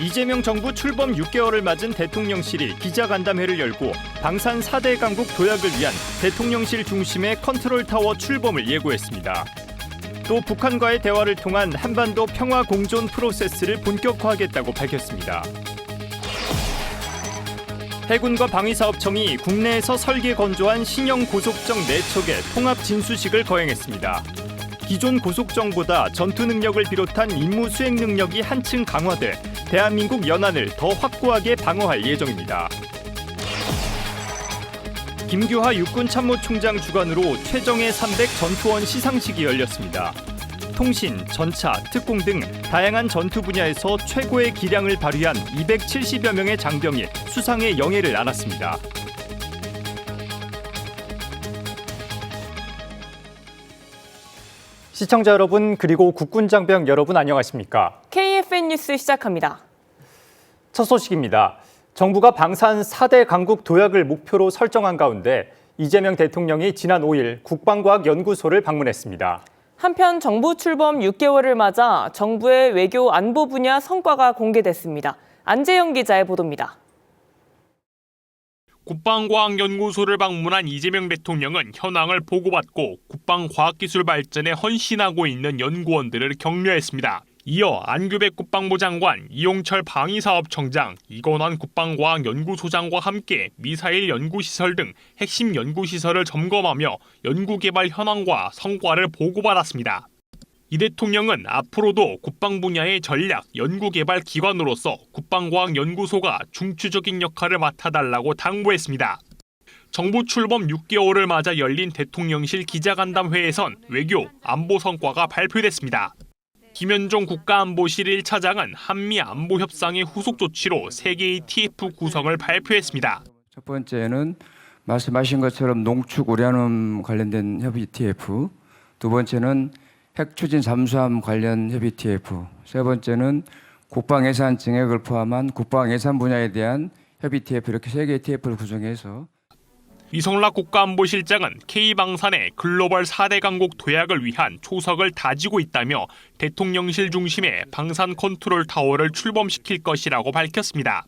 이재명 정부 출범 6개월을 맞은 대통령실이 기자간담회를 열고 방산 4대 강국 도약을 위한 대통령실 중심의 컨트롤타워 출범을 예고했습니다. 또 북한과의 대화를 통한 한반도 평화 공존 프로세스를 본격화하겠다고 밝혔습니다. 해군과 방위사업청이 국내에서 설계 건조한 신형 고속정 4척의 통합 진수식을 거행했습니다. 기존 고속정보다 전투 능력을 비롯한 임무 수행 능력이 한층 강화돼 대한민국 연안을 더 확고하게 방어할 예정입니다. 김규하 육군참모총장 주관으로 최정예 300 전투원 시상식이 열렸습니다. 통신, 전차, 특공 등 다양한 전투 분야에서 최고의 기량을 발휘한 270여 명의 장병이 수상의 영예를 안았습니다. 시청자 여러분 그리고 국군 장병 여러분 안녕하십니까? KFN 뉴스 시작합니다. 첫 소식입니다. 정부가 방산 4대 강국 도약을 목표로 설정한 가운데 이재명 대통령이 지난 5일 국방과학연구소를 방문했습니다. 한편 정부 출범 6개월을 맞아 정부의 외교 안보 분야 성과가 공개됐습니다. 안재영 기자의 보도입니다. 국방과학연구소를 방문한 이재명 대통령은 현황을 보고받고 국방과학기술 발전에 헌신하고 있는 연구원들을 격려했습니다. 이어 안규백 국방부 장관, 이용철 방위사업청장, 이건환 국방과학연구소장과 함께 미사일 연구시설 등 핵심 연구시설을 점검하며 연구개발 현황과 성과를 보고받았습니다. 이 대통령은 앞으로도 국방 분야의 전략, 연구개발 기관으로서 국방과학연구소가 중추적인 역할을 맡아달라고 당부했습니다. 정부 출범 6개월을 맞아 열린 대통령실 기자간담회에선 외교, 안보 성과가 발표됐습니다. 김현종 국가안보실 1차장은 한미 안보 협상의 후속 조치로 3개의 TF 구성을 발표했습니다. 첫 번째는 말씀하신 것처럼 농축 우라늄 관련된 협의 TF, 두 번째는 핵추진 잠수함 관련 협의 TF, 세 번째는 국방예산 증액을 포함한 국방예산 분야에 대한 협의 TF, 이렇게 3개의 TF를 구성해서 이성락 국가안보실장은 K방산의 글로벌 4대 강국 도약을 위한 초석을 다지고 있다며 대통령실 중심의 방산 컨트롤 타워를 출범시킬 것이라고 밝혔습니다.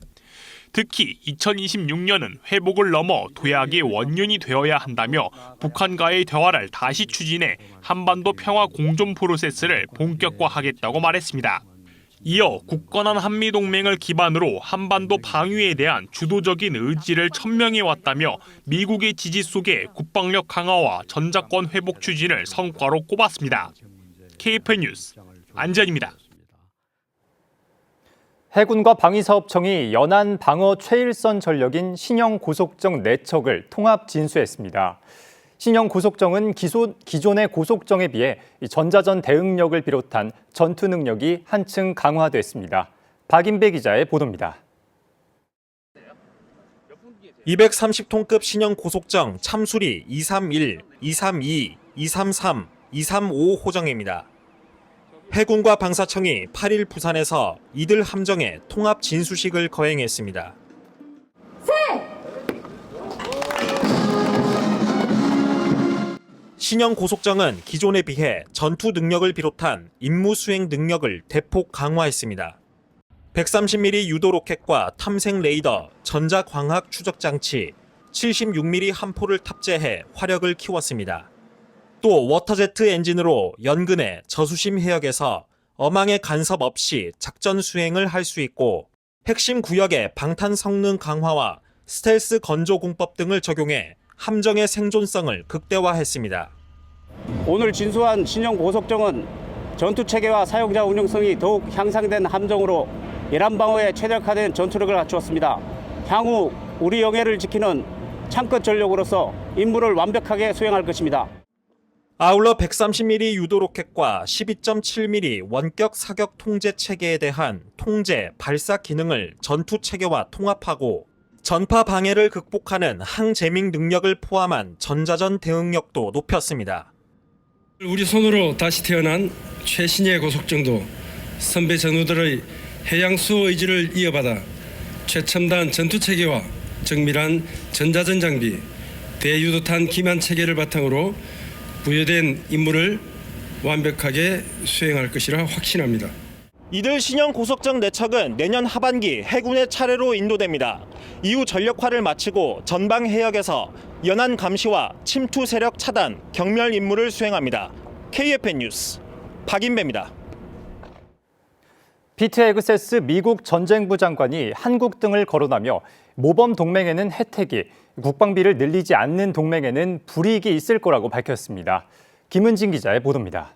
특히 2026년은 회복을 넘어 도약의 원년이 되어야 한다며 북한과의 대화를 다시 추진해 한반도 평화 공존 프로세스를 본격화하겠다고 말했습니다. 이어 굳건한 한미동맹을 기반으로 한반도 방위에 대한 주도적인 의지를 천명해왔다며 미국의 지지 속에 국방력 강화와 전작권 회복 추진을 성과로 꼽았습니다. KFN 뉴스 안재현입니다. 해군과 방위사업청이 연안 방어 최일선 전력인 신형 고속정 4척을 통합 진수했습니다. 신형 고속정은 기존의 고속정에 비해 전자전 대응력을 비롯한 전투 능력이 한층 강화됐습니다. 박인배 기자의 보도입니다. 230톤급 신형 고속정 참수리 231, 232, 233, 235 호정입니다. 해군과 방사청이 8일 부산에서 이들 함정의 통합 진수식을 거행했습니다. 신형 고속정은 기존에 비해 전투 능력을 비롯한 임무 수행 능력을 대폭 강화했습니다. 130mm 유도 로켓과 탐색 레이더, 전자광학 추적 장치, 76mm 함포를 탑재해 화력을 키웠습니다. 또 워터제트 엔진으로 연근해 저수심 해역에서 어망의 간섭 없이 작전 수행을 할 수 있고 핵심 구역의 방탄 성능 강화와 스텔스 건조 공법 등을 적용해 함정의 생존성을 극대화했습니다. 오늘 진수한 신형 고속정은 전투체계와 사용자 운용성이 더욱 향상된 함정으로 예란 방어에 최적화된 전투력을 갖추었습니다. 향후 우리 영해를 지키는 창끝 전력으로서 임무를 완벽하게 수행할 것입니다. 아울러 130mm 유도 로켓과 12.7mm 원격 사격 통제 체계에 대한 통제, 발사 기능을 전투 체계와 통합하고 전파 방해를 극복하는 항재밍 능력을 포함한 전자전 대응력도 높였습니다. 우리 손으로 다시 태어난 최신의 고속정도 선배 전우들의 해양 수호 의지를 이어받아 최첨단 전투체계와 정밀한 전자전 장비, 대유도탄 기만 체계를 바탕으로 부여된 임무를 완벽하게 수행할 것이라 확신합니다. 이들 신형 고속정 4척은 내년 하반기 해군의 차례로 인도됩니다. 이후 전력화를 마치고 전방 해역에서 연안 감시와 침투 세력 차단, 경멸 임무를 수행합니다. KFN 뉴스 박인배입니다. 피트 헤그세스 미국 전쟁부 장관이 한국 등을 거론하며 모범 동맹에는 혜택이, 국방비를 늘리지 않는 동맹에는 불이익이 있을 거라고 밝혔습니다. 김은진 기자의 보도입니다.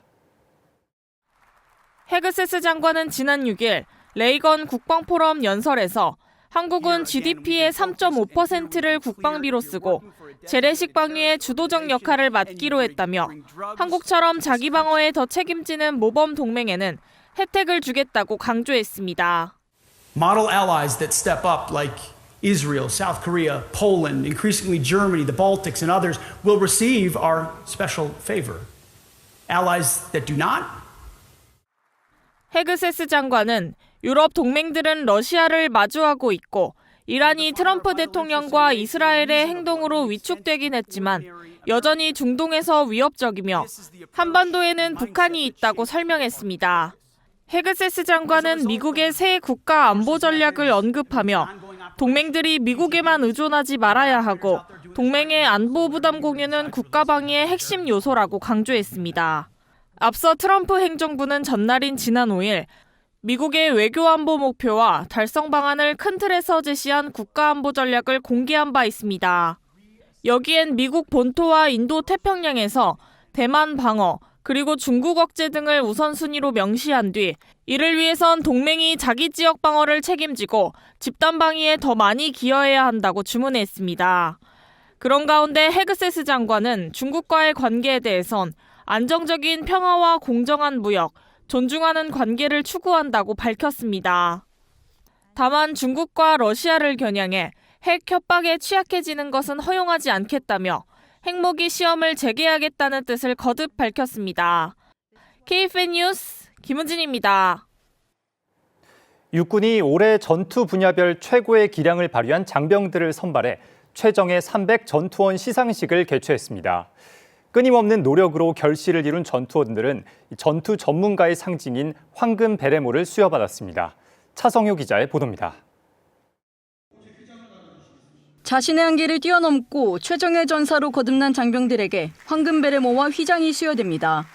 헤그세스 장관은 지난 6일 레이건 국방포럼 연설에서 한국은 GDP의 3.5%를 국방비로 쓰고 재래식 방위의 주도적 역할을 맡기로 했다며 한국처럼 자기 방어에 더 책임지는 모범 동맹에는 혜택을 주겠다고 강조했습니다. Model allies that step up like Israel, South Korea, Poland, increasingly Germany, the Baltics and others will receive our special favor. Allies that do not? 헤그세스 장관은 유럽 동맹들은 러시아를 마주하고 있고 이란이 트럼프 대통령과 이스라엘의 행동으로 위축되긴 했지만 여전히 중동에서 위협적이며 한반도에는 북한이 있다고 설명했습니다. 헤그세스 장관은 미국의 새 국가 안보 전략을 언급하며 동맹들이 미국에만 의존하지 말아야 하고 동맹의 안보 부담 공유는 국가 방위의 핵심 요소라고 강조했습니다. 앞서 트럼프 행정부는 전날인 지난 5일 미국의 외교 안보 목표와 달성 방안을 큰 틀에서 제시한 국가 안보 전략을 공개한 바 있습니다. 여기엔 미국 본토와 인도 태평양에서 대만 방어, 그리고 중국 억제 등을 우선순위로 명시한 뒤 이를 위해선 동맹이 자기 지역 방어를 책임지고 집단 방위에 더 많이 기여해야 한다고 주문했습니다. 그런 가운데 헤그세스 장관은 중국과의 관계에 대해선 안정적인 평화와 공정한 무역, 존중하는 관계를 추구한다고 밝혔습니다. 다만 중국과 러시아를 겨냥해 핵 협박에 취약해지는 것은 허용하지 않겠다며 핵무기 시험을 재개하겠다는 뜻을 거듭 밝혔습니다. KFN 뉴스 김은진입니다. 육군이 올해 전투 분야별 최고의 기량을 발휘한 장병들을 선발해 최정예 300 전투원 시상식을 개최했습니다. 끊임없는 노력으로 결실을 이룬 전투원들은 전투 전문가의 상징인 황금 베레모를 수여받았습니다. 차성효 기자의 보도입니다. 자신의 한계를 뛰어넘고 최정예 전사로 거듭난 장병들에게 황금 베레모와 휘장이 수여됩니다.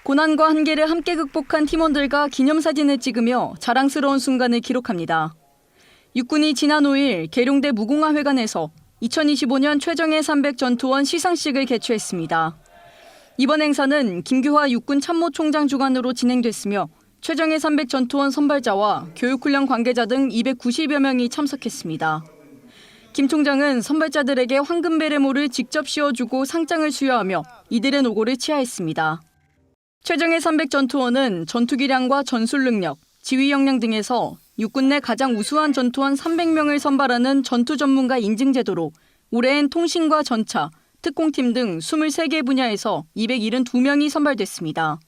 고난과 한계를 함께 극복한 팀원들과 기념사진을 찍으며 자랑스러운 순간을 기록합니다. 육군이 지난 5일 계룡대 무궁화회관에서 2025년 최정예 300 전투원 시상식을 개최했습니다. 이번 행사는 김규화 육군 참모총장 주관으로 진행됐으며 최정예 300 전투원 선발자와 교육훈련 관계자 등 290여 명이 참석했습니다. 김 총장은 선발자들에게 황금 베레모를 직접 씌워주고 상장을 수여하며 이들의 노고를 치하했습니다. 최정예 300 전투원은 전투기량과 전술 능력, 지휘 역량 등에서 육군 내 가장 우수한 전투원 300명을 선발하는 전투 전문가 인증 제도로 올해엔 통신과 전차, 특공팀 등 23개 분야에서 272명이 선발됐습니다.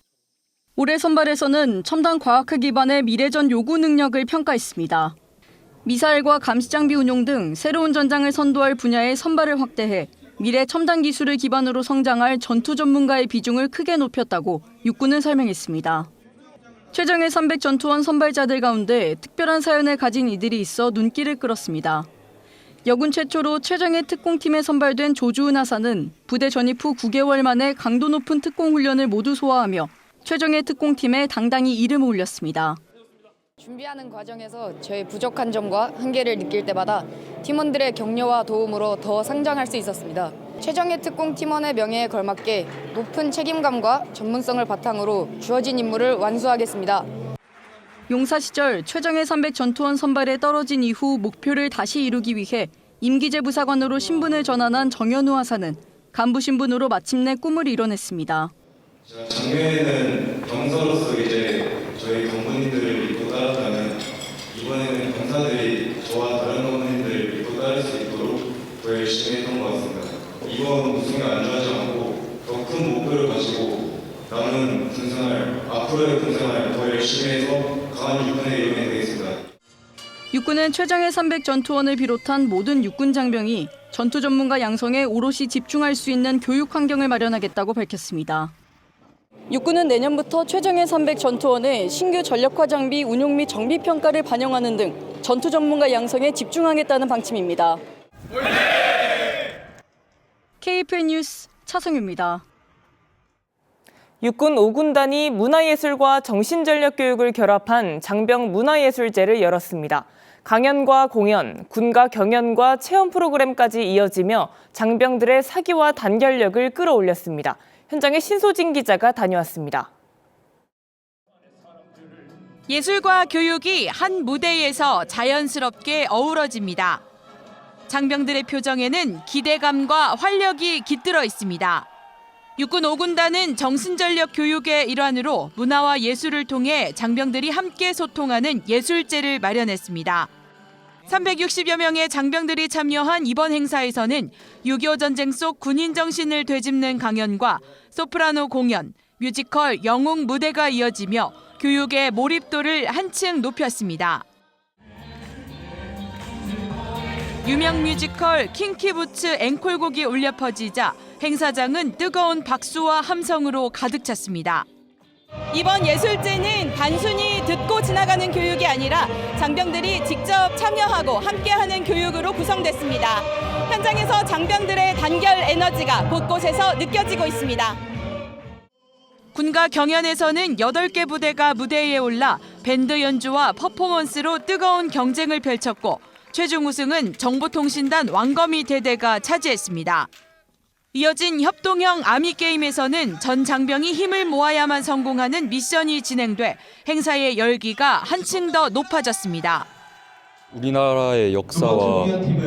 올해 선발에서는 첨단 과학화 기반의 미래전 요구 능력을 평가했습니다. 미사일과 감시장비 운용 등 새로운 전장을 선도할 분야의 선발을 확대해 미래 첨단 기술을 기반으로 성장할 전투 전문가의 비중을 크게 높였다고 육군은 설명했습니다. 최정예 300 전투원 선발자들 가운데 특별한 사연을 가진 이들이 있어 눈길을 끌었습니다. 여군 최초로 최정예 특공팀에 선발된 조주은 하사는 부대 전입 후 9개월 만에 강도 높은 특공 훈련을 모두 소화하며 최정예 특공팀에 당당히 이름을 올렸습니다. 준비하는 과정에서 저의 부족한 점과 한계를 느낄 때마다 팀원들의 격려와 도움으로 더 성장할 수 있었습니다. 최정예 특공 팀원의 명예에 걸맞게 높은 책임감과 전문성을 바탕으로 주어진 임무를 완수하겠습니다. 용사 시절 최정예 300 전투원 선발에 떨어진 이후 목표를 다시 이루기 위해 임기제 부사관으로 신분을 전환한 정현우 하사는 간부 신분으로 마침내 꿈을 이뤄냈습니다. 작년에는 병사로서 이제 저희 간부님들을 믿고 따랐다면 이번에는 병사들이 저와 다른 간부님들을 믿고 따를 수 있도록 더 열심히 했던 것 같습니다. 이번 우승에 안주하지 않고 더 큰 목표를 가지고 남은 군생활, 앞으로의 군생활 더 열심히 해서 강한 육군의 일원이 되겠습니다. 육군은 최정예 300 전투원을 비롯한 모든 육군 장병이 전투 전문가 양성에 오롯이 집중할 수 있는 교육 환경을 마련하겠다고 밝혔습니다. 육군은 내년부터 최정예 300 전투원의 신규 전력화 장비 운용 및 정비 평가를 반영하는 등 전투 전문가 양성에 집중하겠다는 방침입니다. KFN 뉴스 차성유입니다. 육군 5군단이 문화예술과 정신전력 교육을 결합한 장병 문화예술제를 열었습니다. 강연과 공연, 군가 경연과 체험 프로그램까지 이어지며 장병들의 사기와 단결력을 끌어올렸습니다. 현장에 신소진 기자가 다녀왔습니다. 예술과 교육이 한 무대에서 자연스럽게 어우러집니다. 장병들의 표정에는 기대감과 활력이 깃들어 있습니다. 육군 5군단은 정신전력 교육의 일환으로 문화와 예술을 통해 장병들이 함께 소통하는 예술제를 마련했습니다. 360여 명의 장병들이 참여한 이번 행사에서는 6.25 전쟁 속 군인 정신을 되짚는 강연과 소프라노 공연, 뮤지컬 영웅 무대가 이어지며 교육의 몰입도를 한층 높였습니다. 유명 뮤지컬 킹키부츠 앵콜곡이 울려 퍼지자 행사장은 뜨거운 박수와 함성으로 가득 찼습니다. 이번 예술제는 단순히 듣고 지나가는 교육이 아니라 장병들이 직접 참여하고 함께하는 교육으로 구성됐습니다. 현장에서 장병들의 단결 에너지가 곳곳에서 느껴지고 있습니다. 군가 경연에서는 8개 부대가 무대에 올라 밴드 연주와 퍼포먼스로 뜨거운 경쟁을 펼쳤고 최종 우승은 정보통신단 왕거미 대대가 차지했습니다. 이어진 협동형 아미게임에서는 전 장병이 힘을 모아야만 성공하는 미션이 진행돼 행사의 열기가 한층 더 높아졌습니다. 우리나라의 역사와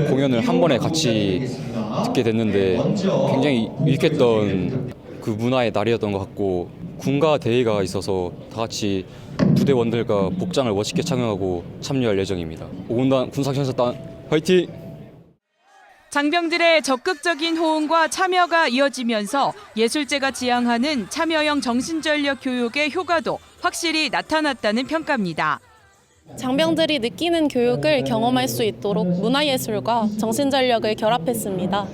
공연을 한 번에 같이 듣게 됐는데 굉장히 유익했던 그 문화의 날이었던 것 같고 군가 대회가 있어서 다 같이 부대원들과 복장을 멋있게 착용하고 참여할 예정입니다. 5군단 군사경찰단 화이팅! 장병들의 적극적인 호응과 참여가 이어지면서 예술제가 지향하는 참여형 정신전력 교육의 효과도 확실히 나타났다는 평가입니다. 장병들이 느끼는 교육을 경험할 수 있도록 문화예술과 정신전력을 결합했습니다.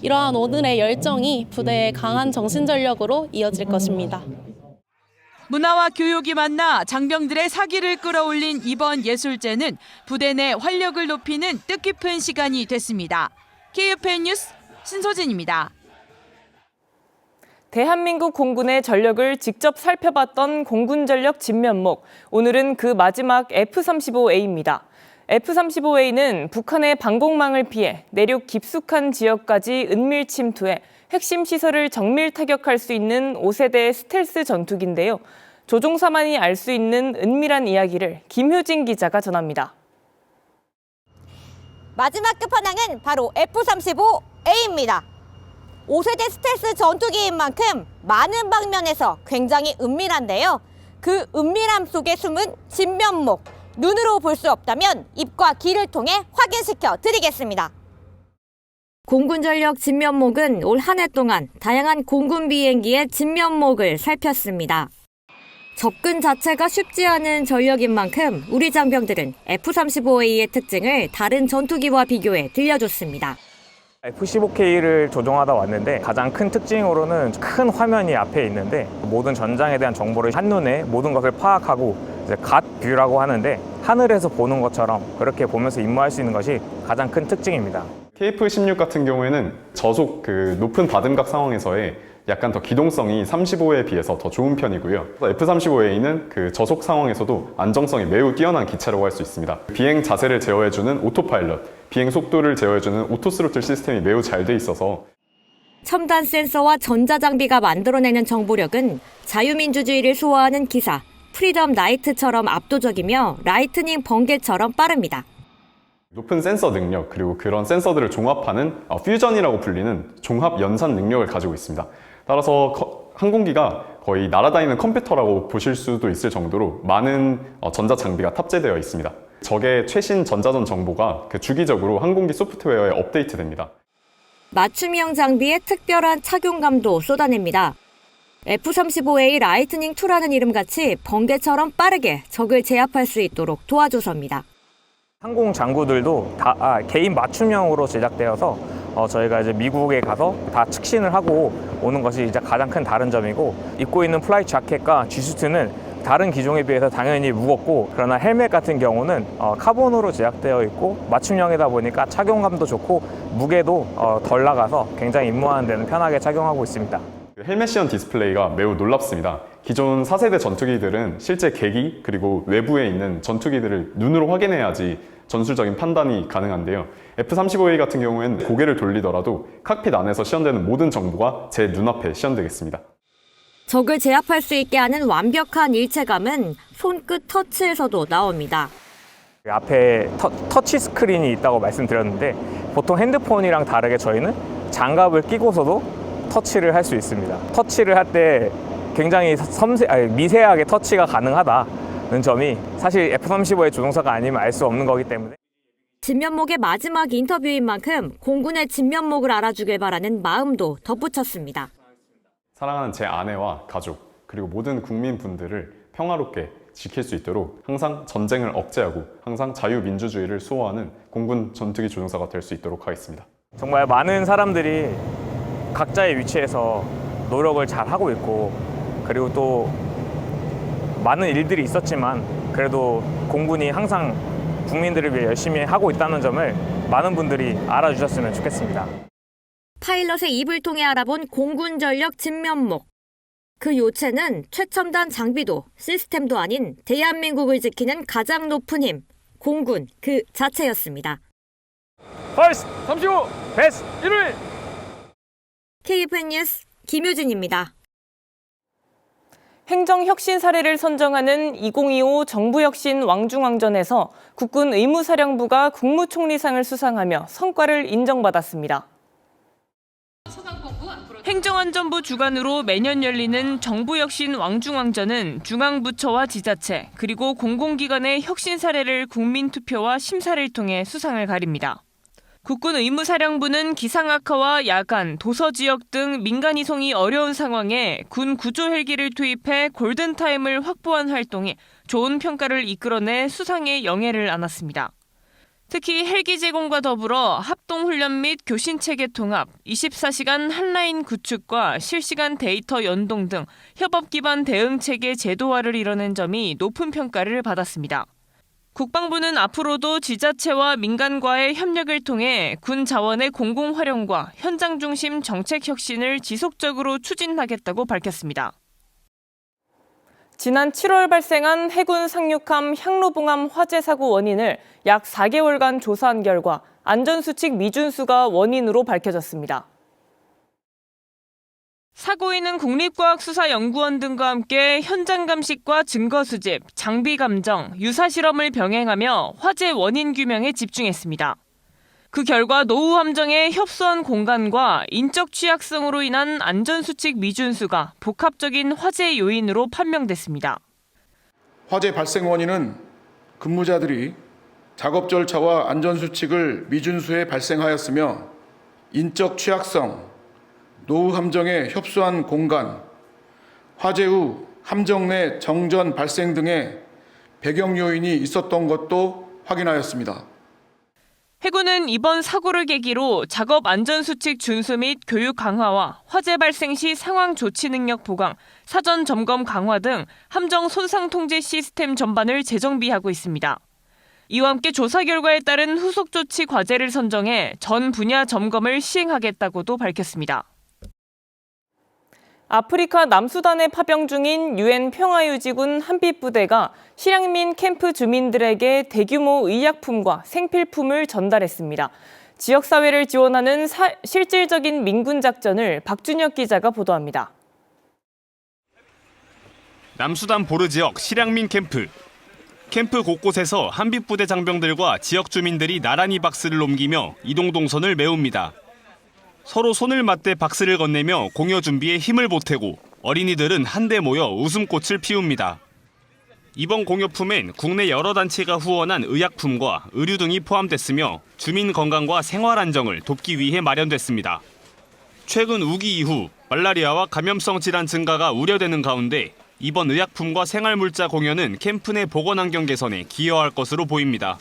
이러한 오늘의 열정이 부대의 강한 정신전력으로 이어질 것입니다. 문화와 교육이 만나 장병들의 사기를 끌어올린 이번 예술제는 부대 내 활력을 높이는 뜻깊은 시간이 됐습니다. KFN 뉴스 신소진입니다. 대한민국 공군의 전력을 직접 살펴봤던 공군전력 진면목. 오늘은 그 마지막 F-35A입니다. F-35A는 북한의 방공망을 피해 내륙 깊숙한 지역까지 은밀 침투해 핵심 시설을 정밀 타격할 수 있는 5세대 스텔스 전투기인데요. 조종사만이 알 수 있는 은밀한 이야기를 김효진 기자가 전합니다. 마지막 끝판왕은 바로 F-35A입니다. 5세대 스텔스 전투기인 만큼 많은 방면에서 굉장히 은밀한데요. 그 은밀함 속에 숨은 진면목, 눈으로 볼 수 없다면 입과 귀를 통해 확인시켜 드리겠습니다. 공군전력 진면목은 올 한 해 동안 다양한 공군 비행기의 진면목을 살폈습니다. 접근 자체가 쉽지 않은 전력인 만큼 우리 장병들은 F-35A의 특징을 다른 전투기와 비교해 들려줬습니다. F-15K를 조종하다 왔는데 가장 큰 특징으로는 큰 화면이 앞에 있는데 모든 전장에 대한 정보를 한눈에 모든 것을 파악하고 이제 갓 뷰라고 하는데 하늘에서 보는 것처럼 그렇게 보면서 임무할 수 있는 것이 가장 큰 특징입니다. KF-16 같은 경우에는 저속 높은 바람각 상황에서의 약간 더 기동성이 35에 비해서 더 좋은 편이고요. F-35A는 저속 상황에서도 안정성이 매우 뛰어난 기체라고 할 수 있습니다. 비행 자세를 제어해주는 오토파일럿, 비행 속도를 제어해주는 오토스로틀 시스템이 매우 잘 돼 있어서 첨단 센서와 전자장비가 만들어내는 정보력은 자유민주주의를 수호하는 기사, 프리덤 라이트처럼 압도적이며 라이트닝 번개처럼 빠릅니다. 높은 센서 능력, 그리고 그런 센서들을 종합하는 퓨전이라고 불리는 종합 연산 능력을 가지고 있습니다. 따라서 항공기가 거의 날아다니는 컴퓨터라고 보실 수도 있을 정도로 많은 전자장비가 탑재되어 있습니다. 적의 최신 전자전 정보가 주기적으로 항공기 소프트웨어에 업데이트됩니다. 맞춤형 장비에 특별한 착용감도 쏟아냅니다. F-35A 라이트닝2라는 이름같이 번개처럼 빠르게 적을 제압할 수 있도록 도와줘서입니다. 항공 장구들도 다 개인 맞춤형으로 제작되어서 저희가 이제 미국에 가서 다 측신을 하고 오는 것이 이제 가장 큰 다른 점이고, 입고 있는 플라이 자켓과 G수트는 다른 기종에 비해서 당연히 무겁고, 그러나 헬멧 같은 경우는 카본으로 제작되어 있고 맞춤형이다 보니까 착용감도 좋고 무게도 덜 나가서 굉장히 임무하는 데는 편하게 착용하고 있습니다. 헬멧시언 디스플레이가 매우 놀랍습니다. 기존 4세대 전투기들은 실제 계기 그리고 외부에 있는 전투기들을 눈으로 확인해야지 전술적인 판단이 가능한데요. F-35A 같은 경우에는 고개를 돌리더라도 칵핏 안에서 시연되는 모든 정보가 제 눈앞에 시연되겠습니다. 적을 제압할 수 있게 하는 완벽한 일체감은 손끝 터치에서도 나옵니다. 앞에 터치 스크린이 있다고 말씀드렸는데, 보통 핸드폰이랑 다르게 저희는 장갑을 끼고서도 터치를 할 수 있습니다. 터치를 할 때 굉장히 미세하게 터치가 가능하다는 점이 사실 F-35의 조종사가 아니면 알 수 없는 거기 때문에. 진면목의 마지막 인터뷰인 만큼 공군의 진면목을 알아주길 바라는 마음도 덧붙였습니다. 사랑하는 제 아내와 가족 그리고 모든 국민분들을 평화롭게 지킬 수 있도록 항상 전쟁을 억제하고 항상 자유민주주의를 수호하는 공군 전투기 조종사가 될 수 있도록 하겠습니다. 정말 많은 사람들이 각자의 위치에서 노력을 잘 하고 있고, 그리고 또 많은 일들이 있었지만 그래도 공군이 항상 국민들을 위해 열심히 하고 있다는 점을 많은 분들이 알아주셨으면 좋겠습니다. 파일럿의 입을 통해 알아본 공군 전력 진면목. 그 요체는 최첨단 장비도 시스템도 아닌 대한민국을 지키는 가장 높은 힘, 공군 그 자체였습니다. 파이스 35 베스 1위! KFN 뉴스 김효진입니다. 행정혁신 사례를 선정하는 2025 정부혁신 왕중왕전에서 국군 의무사령부가 국무총리상을 수상하며 성과를 인정받았습니다. 행정안전부 주관으로 매년 열리는 정부혁신 왕중왕전은 중앙부처와 지자체 그리고 공공기관의 혁신 사례를 국민투표와 심사를 통해 수상을 가립니다. 국군 의무사령부는 기상악화와 야간, 도서지역 등 민간 이송이 어려운 상황에 군 구조 헬기를 투입해 골든타임을 확보한 활동에 좋은 평가를 이끌어내 수상의 영예를 안았습니다. 특히 헬기 제공과 더불어 합동훈련 및 교신체계 통합, 24시간 한라인 구축과 실시간 데이터 연동 등 협업 기반 대응체계 제도화를 이뤄낸 점이 높은 평가를 받았습니다. 국방부는 앞으로도 지자체와 민간과의 협력을 통해 군 자원의 공공활용과 현장 중심 정책 혁신을 지속적으로 추진하겠다고 밝혔습니다. 지난 7월 발생한 해군 상륙함 향로봉함 화재 사고 원인을 약 4개월간 조사한 결과 안전수칙 미준수가 원인으로 밝혀졌습니다. 사고인은 국립과학수사연구원 등과 함께 현장 감식과 증거 수집, 장비 감정, 유사 실험을 병행하며 화재 원인 규명에 집중했습니다. 그 결과 노후 함정에 협소한 공간과 인적 취약성으로 인한 안전수칙 미준수가 복합적인 화재 요인으로 판명됐습니다. 화재 발생 원인은 근무자들이 작업 절차와 안전수칙을 미준수해 발생하였으며 인적 취약성, 노후 함정에 협소한 공간, 화재 후 함정 내 정전 발생 등의 배경 요인이 있었던 것도 확인하였습니다. 해군은 이번 사고를 계기로 작업 안전수칙 준수 및 교육 강화와 화재 발생 시 상황 조치 능력 보강, 사전 점검 강화 등 함정 손상 통제 시스템 전반을 재정비하고 있습니다. 이와 함께 조사 결과에 따른 후속 조치 과제를 선정해 전 분야 점검을 시행하겠다고도 밝혔습니다. 아프리카 남수단에 파병 중인 유엔 평화유지군 한빛부대가 실향민 캠프 주민들에게 대규모 의약품과 생필품을 전달했습니다. 지역사회를 지원하는 실질적인 민군 작전을 박준혁 기자가 보도합니다. 남수단 보르 지역 실향민 캠프. 캠프 곳곳에서 한빛부대 장병들과 지역 주민들이 나란히 박스를 옮기며 이동 동선을 메웁니다. 서로 손을 맞대 박스를 건네며 공여 준비에 힘을 보태고 어린이들은 한데 모여 웃음꽃을 피웁니다. 이번 공여품엔 국내 여러 단체가 후원한 의약품과 의류 등이 포함됐으며 주민 건강과 생활 안정을 돕기 위해 마련됐습니다. 최근 우기 이후 말라리아와 감염성 질환 증가가 우려되는 가운데 이번 의약품과 생활물자 공여는 캠프 내 보건환경 개선에 기여할 것으로 보입니다.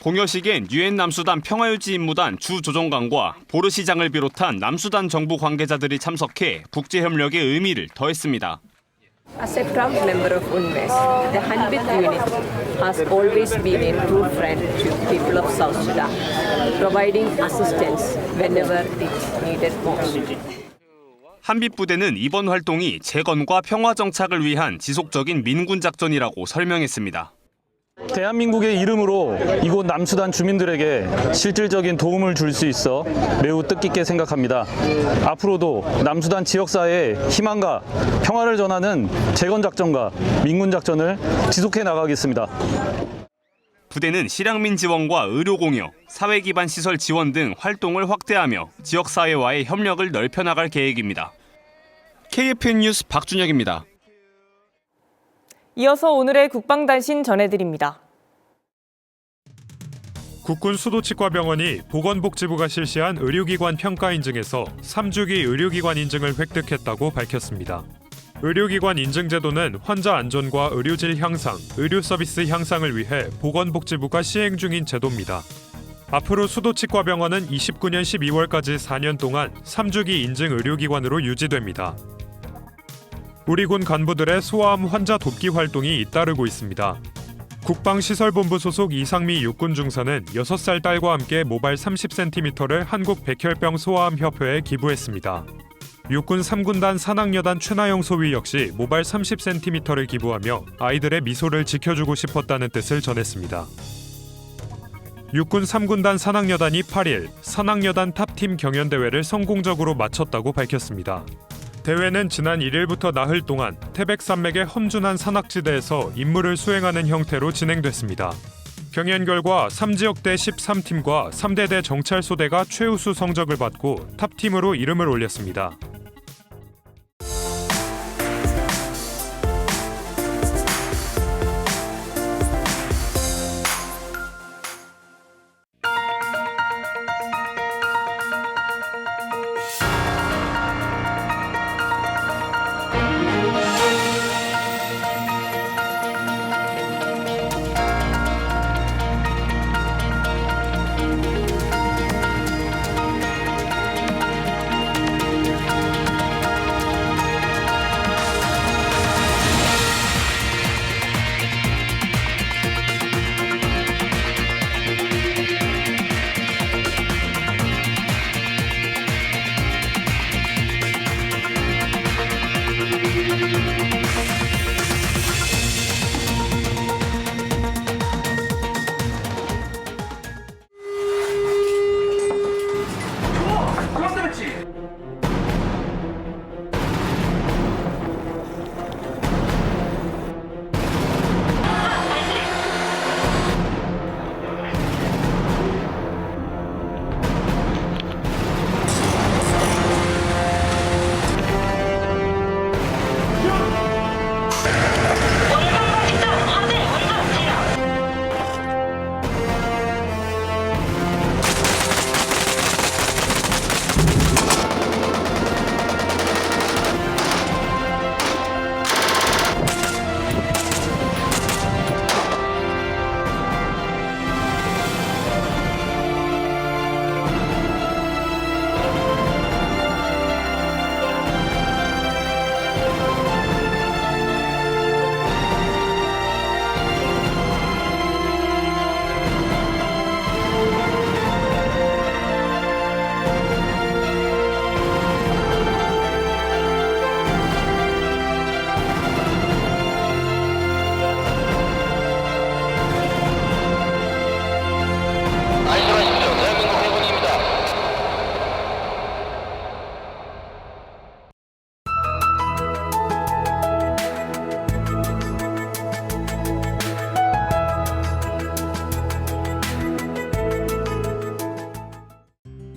공여식엔 유엔 남수단 평화유지 임무단 주 조정관과 보르 시장을 비롯한 남수단 정부 관계자들이 참석해 국제협력의 의미를 더했습니다. As a proud member of UNMES, the Hanbit unit has always been a true friend to the people of South Sudan, providing assistance whenever it needed most. 한빛 부대는 이번 활동이 재건과 평화 정착을 위한 지속적인 민군 작전이라고 설명했습니다. 대한민국의 이름으로 이곳 남수단 주민들에게 실질적인 도움을 줄 수 있어 매우 뜻깊게 생각합니다. 앞으로도 남수단 지역사회에 희망과 평화를 전하는 재건작전과 민군작전을 지속해 나가겠습니다. 부대는 실향민 지원과 의료 공여, 사회 기반 시설 지원 등 활동을 확대하며 지역사회와의 협력을 넓혀 나갈 계획입니다. KFN 뉴스 박준혁입니다. 이어서 오늘의 국방단신 전해드립니다. 국군 수도치과병원이 보건복지부가 실시한 의료기관 평가 인증에서 3주기 의료기관 인증을 획득했다고 밝혔습니다. 의료기관 인증 제도는 환자 안전과 의료질 향상, 의료 서비스 향상을 위해 보건복지부가 시행 중인 제도입니다. 앞으로 수도치과병원은 29년 12월까지 4년 동안 3주기 인증 의료기관으로 유지됩니다. 우리 군 간부들의 소아암 환자 돕기 활동이 잇따르고 있습니다. 국방시설본부 소속 이상미 육군 중사는 6살 딸과 함께 모발 30cm를 한국 백혈병 소아암 협회에 기부했습니다. 육군 3군단 산악여단 최나영 소위 역시 모발 30cm를 기부하며 아이들의 미소를 지켜주고 싶었다는 뜻을 전했습니다. 육군 3군단 산악여단이 8일 산악여단 탑팀 경연대회를 성공적으로 마쳤다고 밝혔습니다. 대회는 지난 1일부터 나흘 동안 태백산맥의 험준한 산악지대에서 임무를 수행하는 형태로 진행됐습니다. 경연 결과 3지역대 13팀과 3대대 정찰소대가 최우수 성적을 받고 탑팀으로 이름을 올렸습니다.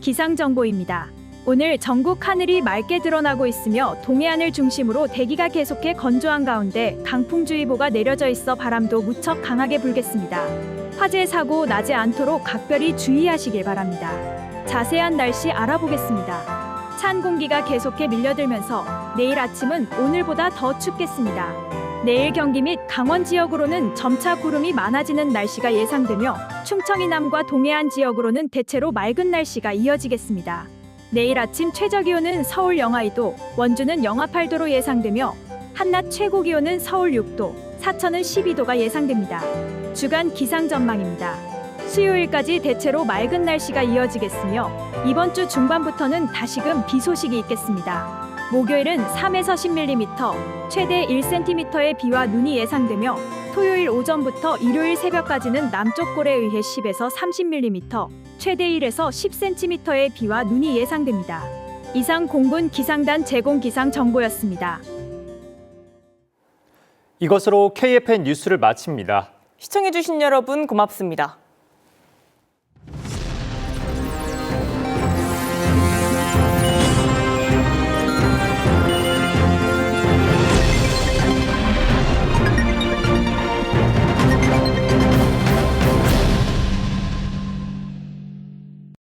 기상정보입니다. 오늘 전국 하늘이 맑게 드러나고 있으며 동해안을 중심으로 대기가 계속해 건조한 가운데 강풍주의보가 내려져 있어 바람도 무척 강하게 불겠습니다. 화재 사고 나지 않도록 각별히 주의하시길 바랍니다. 자세한 날씨 알아보겠습니다. 찬 공기가 계속해 밀려들면서 내일 아침은 오늘보다 더 춥겠습니다. 내일 경기 및 강원 지역으로는 점차 구름이 많아지는 날씨가 예상되며 충청 이남과 동해안 지역으로는 대체로 맑은 날씨가 이어지겠습니다. 내일 아침 최저기온은 서울 영하 2도, 원주는 영하 8도로 예상되며 한낮 최고기온은 서울 6도, 사천은 12도가 예상됩니다. 주간 기상 전망입니다. 수요일까지 대체로 맑은 날씨가 이어지겠으며 이번 주 중반부터는 다시금 비 소식이 있겠습니다. 목요일은 3에서 10mm, 최대 1cm의 비와 눈이 예상되며 토요일 오전부터 일요일 새벽까지는 남쪽골에 의해 10에서 30mm, 최대 1에서 10cm의 비와 눈이 예상됩니다. 이상 공군 기상단 제공 기상 정보였습니다. 이것으로 KFN 뉴스를 마칩니다. 시청해주신 여러분 고맙습니다.